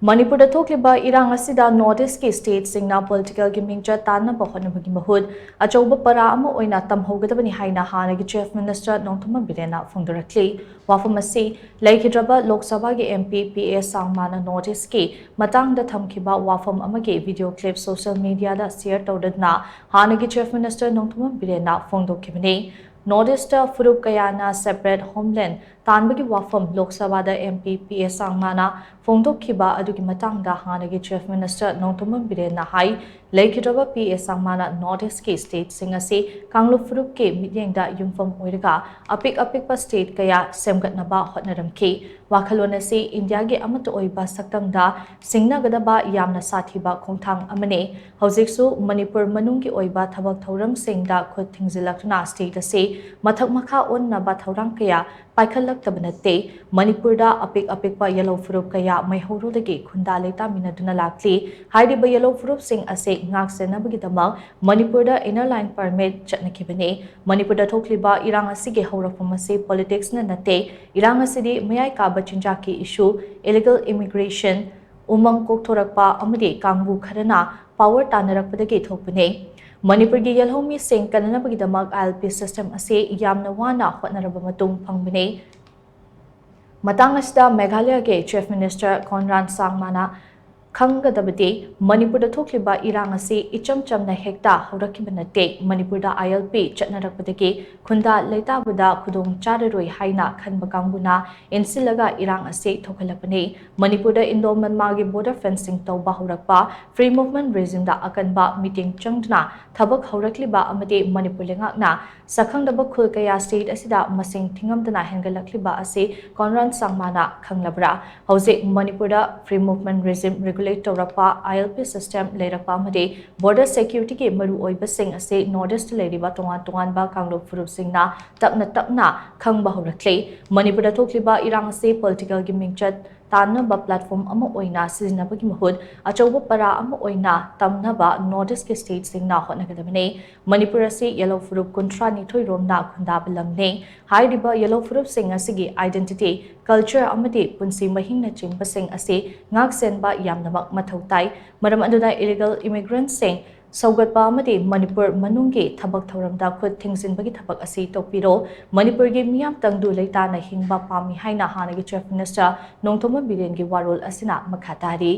Manipur da THOKLIBA IRANG ASIDA Northeast ki state singna political ki Mingchat Tannaba Hotnabagi Mahut Achouba para ama Oina Tamhougadabani HAINA HANNAGI Chief Minister NONGTHOMBAM Biren PHONGDORAKLI wafam asi laikhidraba Lok Sabha gi MP PS Sangmana Northeast ki matangda thamkhiba wafam amagi video clip social media da share tawdadna HANNAGI Chief Minister NONGTHOMBAM Biren phongdokhibani Northeast Furup Kayana separate homeland Tanbagi wafam Lok Sabha da MP PS Sangmana phongdokhiba adugi matangda HANNAGI Chief Minister NONGTHOMBAM Biren hai laikhidraba PS Sangmana Northeast ki state singasi Kanglu Furup ke mityengda yumfam oiraga apik state kaya semgatnaba hotnaramki wakhalon asi India gi amata oiba saktamda singnagadaba yamna sathiba khongthang amane hojiksu Manipur manunggi oiba thabak thoram singda khut thingzilakna state asi mathak makha onnaba thorang kaya paikhalaktabanate Manipur da apik pa yellow furup kaya maihorudagi khunda leta minaduna lakli haidiba yellow furup sing ase ngak senabagi damang Manipur da inner line permit chatnakibane Manipur da THOKLIBA IRANG asige hawrapam ase politics na nate IRANG asidi mayai ka bachinjaki issue illegal immigration umang kokthorakpa amadi kangbu kharana power tanarakpadagi thokpane Manipur gi yelhomi sing kananabagi damak ILP system ase yamna wana hotnaraba matung phangbane matang asda Meghalaya ge Chief Minister Conran Sangmana Khanggadabadi Manipur da THOKLIBA IRANG ase icham chamna hekta hawrakhibanate Manipur da ILP chatnarakpadagi khunda leitabada khudong chararoi haina khanba kangbuna insilaga IRANG ase thokhalapane Manipur da Indo-Myanmar border fencing tawba hawrakpa free movement regime da akanba meeting changdna thabak hawrakliba amade Manipur lengakna sakhangdaba khul kaya state asida masing thingamdana hengalakliba ase Conran Sangmana khanglabra hauze Manipur da free movement regime Tawrapa ILP system Lerapa Amade border security ke maru oiba sing ase Northeast Leriba tongan ba Kanglo Furup singna tapna khangba hawrakle Manipur da THOKLIBA IRANG ase political gi Mingchat Tannaba platform ama oina Sizinabagi Mahut Achouba para ama oina tamnaba Northeast ke state singna hotnagadabane Manipur ase yellow furup kontra nithoi romna khunda balamne haidiba yellow furup sing asigi identity culture amadi punsi mahingna chingba sing ase ngak senba yamnamak mathautai maram aduna illegal immigrants sing Saugatpa amadi Manipur manunggi thabak thoramda khut thingsinbagi thabak ase tokpiro Manipur gi miyam tangdu leitana hingba pami haina HANNAGI Chief Minister NONGTHOMBAM Biren gi warol asina makhatari